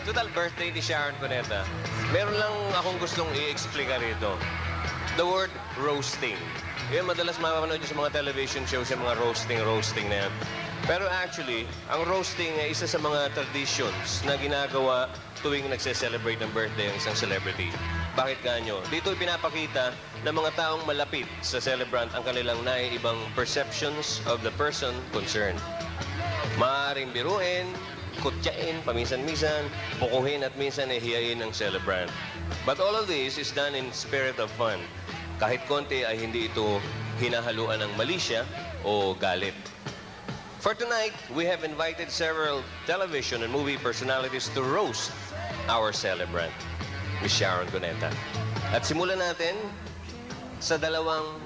total birthday ni Sharon Cuneta, meron lang akong gustong i-explica rito. The word roasting. Yan, madalas mapapanood nyo sa mga television shows, yung mga roasting na yan. Pero actually, ang roasting ay isa sa mga traditions na ginagawa tuwing nagse-celebrate ng birthday ng isang celebrity. Bakit ganyo? Dito ipinapakita ng mga taong malapit sa celebrant ang kanilang naiibang perceptions of the person concerned. Maaaring biruin, kutyain, paminsan-minsan, pukuhin at minsan hiyain ng celebrant. But all of this is done in spirit of fun. Kahit konti ay hindi ito hinahaluan ng malisya o galit. For tonight, we have invited several television and movie personalities to roast our celebrant, Miss Sharon Cuneta. At simulan natin sa dalawang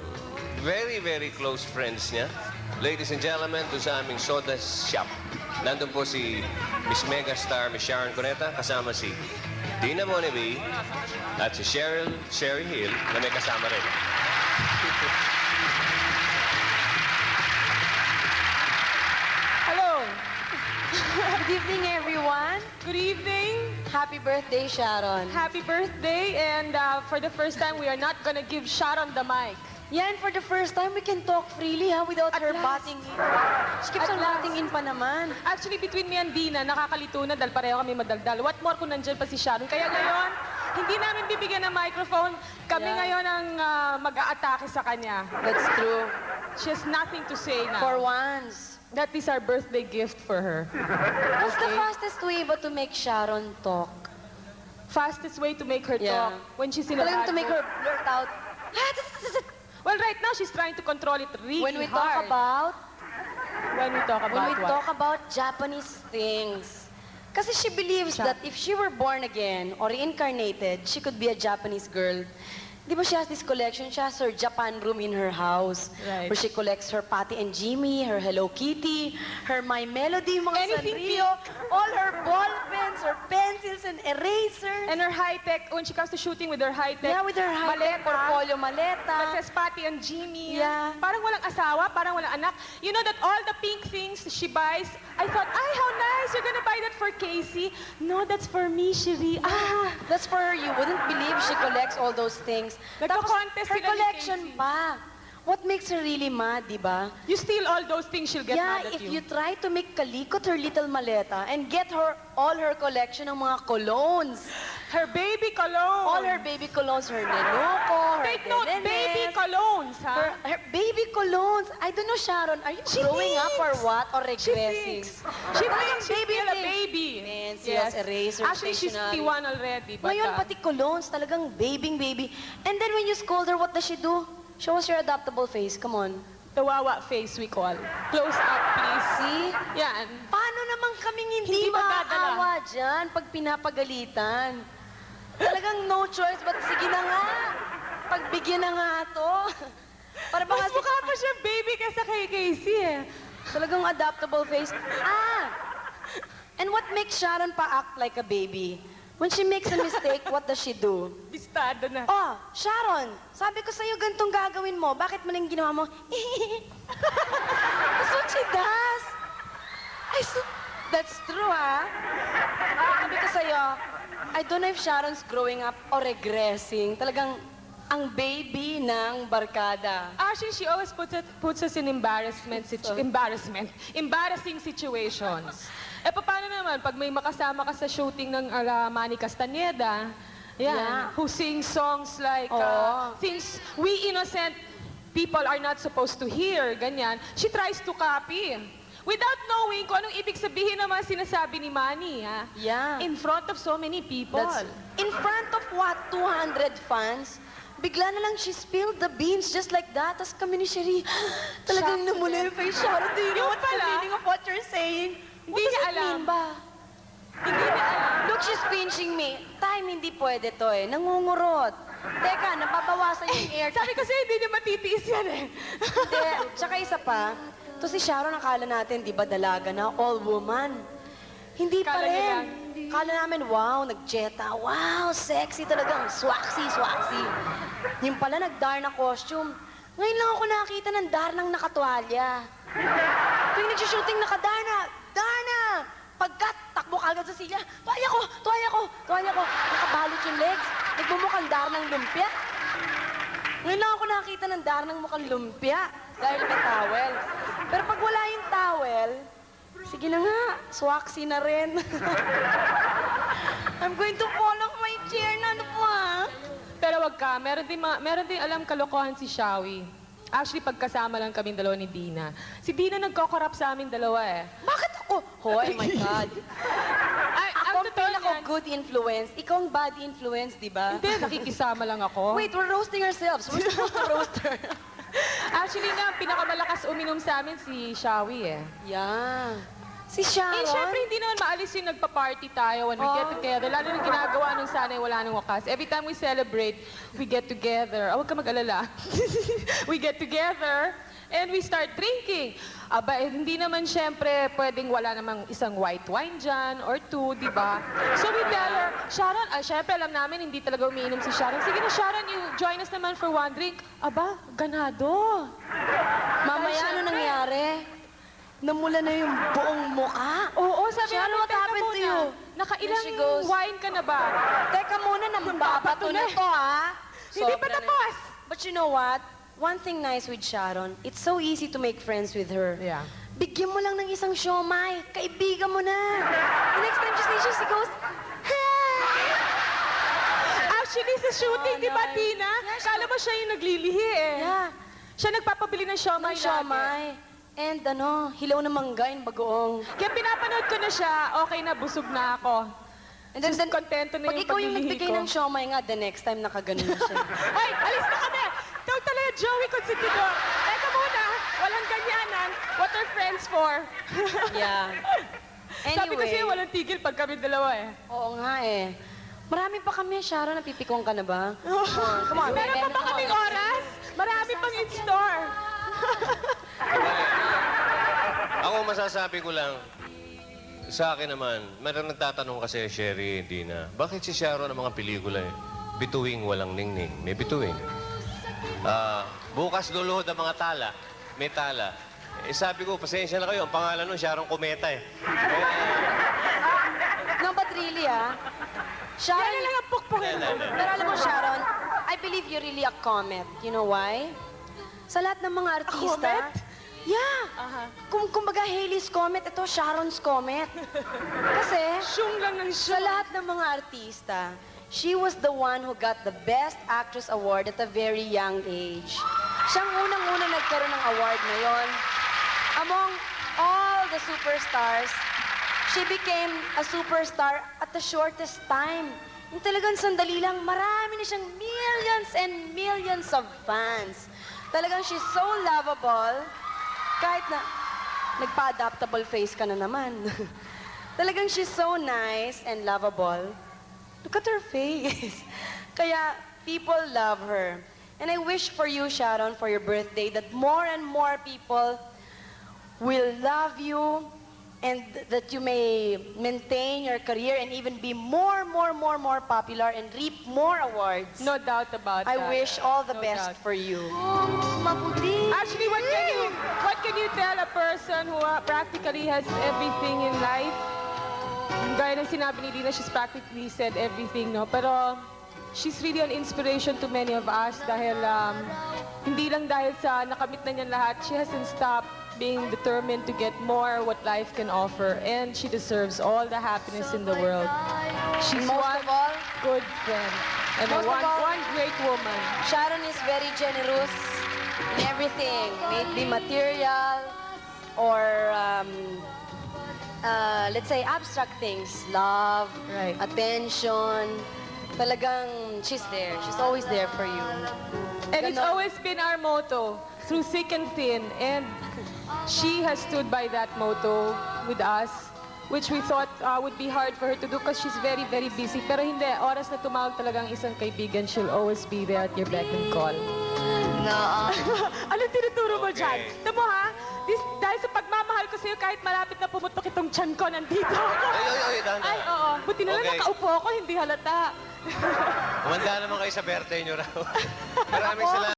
very, very close friends niya. Ladies and gentlemen, doon sa aming soda shop. Nandun po si Miss Megastar, Miss Sharon Cuneta, kasama si Dina Moneby at si Sherry Hill na may kasama rin. Hello. Good evening, everyone. Good evening. Happy birthday, Sharon. Happy birthday. And for the first time, we are not gonna give Sharon the mic. Yeah, and for the first time, we can talk freely, without At her last. butting in. She keeps At on last. butting in pa naman. Actually, between me and Dina, nakakalito na dahil pareho kami madaldal. What more kung nandyan pa si Sharon? Kaya ngayon, hindi namin bibigyan ng microphone. Kami Yeah. ngayon ang mag-aatake sa kanya. That's true. She has nothing to say now. For once. That is our birthday gift for her. What's the fastest way ba to make Sharon talk? Fastest way to make her Yeah. talk when she's in a Talagang bad to make her mood. blurt out. Well, right now, she's trying to control it really When we hard. talk about When we talk about what? talk about Japanese things. Kasi she believes that if she were born again or reincarnated, she could be a Japanese girl. Di ba she has this collection? She has her Japan room in her house. Right. Where she collects her Patty and Jimmy, her Hello Kitty, her My Melody, mga Anything Sanrio, all her ball pens, her pencils and erasers. And her high-tech, when she comes to shooting with her high-tech, Yeah, with her high-tech portfolio maleta. that says Patty and Jimmy. Yeah. Parang walang asawa, parang walang anak. You know that all the pink things she buys, I thought, ay, how nice, you're gonna buy that for Casey. No, that's for me, Shiri. Ah, That's for her. You wouldn't believe she collects all those things. Nagko-contest her sila ni collection Casey. pa. What makes her really mad, di ba? you steal all those things, she'll get Yeah, mad at if you. you try to make kalikot her little maleta and get her all her collection ng mga colognes, Her baby cologne. all her baby colognes, her Nenuco, her Take note, Delenes, baby colognes, ha? her baby colognes. I don't know, Sharon, are you She growing up or thinks. what? Or She regressing? thinks. She thinks she's still a things. baby. Pencils, erasers, Actually, she's stationery. 51 already. But, Ngayon, pati colognes, talagang baby. And then when you scold her, what does she do? Show us your adaptable face. Come on. the wawa face we call. Close up, please. See? Yan. Paano naman kaming hindi Hindi magdadala. maaawa dyan pag pinapagalitan? Talagang no choice, but sige na nga. Pagbigyan na nga to. Para ba Mas kasi mukha pa siya baby kaysa kay Casey eh. talagang adaptable face. And what makes Sharon pa act like a baby? When she makes a mistake, what does she do? Bistado na. Oh, Sharon, sabi ko sa'yo ganitong gagawin mo. Bakit mo nang ginawa mo? That's what she does. That's true, ha? Sabi ko sa'yo, I don't know if Sharon's growing up or regressing. Talagang ang baby ng barkada. Actually, she always puts us in embarrassing situations. Eh, paano naman pag may makasama ka sa shooting ng Manny Castaneda, Yeah. who sings songs like Oo. things we innocent people are not supposed to hear, ganyan, she tries to copy. Without knowing kung anong ibig sabihin ng mga sinasabi ni Manny, ha? Yeah. In front of so many people. That's, in front of what, 200 fans? Bigla na lang she spilled the beans just like that. Tapos kami ni Sherry, talagang Shocked namula yung face. Sharon, do you know Yung what's the pala, meaning of what you're saying? hindi What does niya it alam. mean ba? Hindi niya alam. Look, she's pinching me. Time, hindi pwede to eh. Nangungurot. Teka, napabawasan yung air. Sabi ko sa'yo, hindi niya matitiis yan eh. Hindi. Tsaka isa pa, to si Sharon, akala natin, di ba, dalaga na, all woman. Hindi pa Kala niya rin. lang. Kala namin, wow, nag-jetta. Wow, sexy talagang. Swaxy. Yung pala, nag-Darna costume. Ngayon lang ako nakakita ng Darnang nakatuwalya. Tuwing nag-shooting naka-Darna, Darna! Pagkat takbo agad sa silya. Tuwalya ko! Tuwalya ko! Tuwalya ko! Nakabalot yung legs. Nagmumukhang darnang lumpia. Ngayon lang ako nakakita ng darnang mukhang lumpia dahil may towel. Pero pag wala yung towel, sige na nga, swaksi na rin. I'm going to fall off my chair na ano po ah. Pero wag ka, meron din alam kalokohan si Shawi. Actually, pagkasama lang kaming dalawa ni Dina. Si Dina nagkokorap sa amin dalawa eh. Bakit ako? Hoy, my God. Ay, Ako ang totoo pinaka niyan. good influence. Ikaw ang bad influence, di ba? Hindi, nakikisama lang ako. Wait, we're roasting ourselves. We're supposed to roast her. Actually nga, pinakamalakas uminom sa amin si Shawi eh. Yeah. Si Sharon? Eh, syempre, hindi naman maalis yung nagpa-party tayo when we get together. Lalo nung ginagawa nung sanay wala nang wakas. Every time we celebrate, we get together. Huwag ka mag-alala. We get together and we start drinking. Aba, eh, hindi naman syempre pwedeng wala namang isang white wine dyan or two, di ba? So we tell her, Sharon, syempre alam namin hindi talaga umiinom si Sharon. Sige na, Sharon, you join us naman for one drink. Aba, ganado. Mamaya ano Syempre. nangyari? Namula na yung buong mukha. Oo, sabi Sharon, namin, what teka happened to muna. you? Nakailang There she goes. wine ka na ba? Teka muna, nambabato na to, ha? Hindi pa Sobra na. tapos. But you know what? One thing nice with Sharon, it's so easy to make friends with her. Yeah. Bigyan mo lang ng isang siomay. Kaibigan mo na. The next time she sees you, she goes, Actually, sa shooting, di ba, Tina? Yeah, Kala mo siya yung naglilihi eh. Yeah. Siya nagpapabili ng siomay Ng siomay. And ano, hilaw na mangga in bagoong. Kaya pinapanood ko na siya, okay na, busog na ako. And then, Kontento na pag yung ikaw yung paglilihi nagbigay ko. ng siomay nga, the next time nakaganon na siya. Ay, alis na kami! Ikaw talaga, Joey Consentidor. Teka muna, walang ganyanan. What are friends for? Yeah. Sabi kasi Anyway. walang tigil pag kami dalawa eh. Oo nga eh. Marami pa kami, Sharon. Napipikong ka na ba? Come on, Meron pa baby. ba kaming oras? Marami pang in-store. Ako masasabi ko lang, sa akin naman, meron nagtatanong kasi, Sherry, Dina, bakit si Sharon ang mga pelikula eh? Bituing walang ningning, may bituing. Bukas luluhod ang mga tala, may tala. Eh sabi ko, pasensya na kayo, ang pangalan nun, Sharon Cometa eh. No, but really, ah. Sharon, Yan na lang ang pukpukin mo. pero alam mo, Sharon, I believe you're really a comet. You know why? Sa lahat ng mga artista. comet? Yeah. Aha. Kumbaga, Hailey's comet, ito Sharon's comet. Kasi, Syung lang ng sa syung. lahat ng mga artista, she was the one who got the Best Actress Award at a very young age. Siyang unang-una nagkaroon ng award na yon. Among all the superstars, she became a superstar at the shortest time. Yung talagang sandali lang, marami na siyang millions and millions of fans. Talagang she's so lovable, kahit na nagpa-adaptable face ka na naman. Talagang she's so nice and lovable. Look at her face. Kaya people love her. And I wish for you, Sharon, for your birthday, that more and more people will love you and that you may maintain your career and even be more popular and reap more awards. No doubt about I that. wish all the No best doubt. for you. Maputi. Actually, what can you tell a person who practically has everything in life? Gaya ng sinabi ni Dina, she's practically said everything, no? Pero she's really an inspiration to many of us dahil hindi lang dahil sa nakamit na niya lahat, she hasn't stopped being determined to get more what life can offer, and she deserves all the happiness in the world. She's Most one of all, good friend and Most of all- one great woman. Sharon is very generous in everything, may it be material or let's say abstract things, love, Right. attention. Talagang she's there. She's always there for you. And it's Ganon. always been our motto, through thick and thin. And she has stood by that motto with us, which we thought would be hard for her to do because she's very, very busy. Pero hindi, oras na tumawag talagang isang kaibigan, she'll always be there at your beck and call. Anong tinuturo mo dyan? Okay. Tamo ha? Dahil sa pagmamahal ko sa'yo, kahit malapit na pumutok itong tiyan ko, nandito ako. Ay, dahan Ay, oo. Buti na lang Okay. nakaupo ako, hindi halata. Kumanda naman kayo sa birthday nyo raw. Maraming salamat.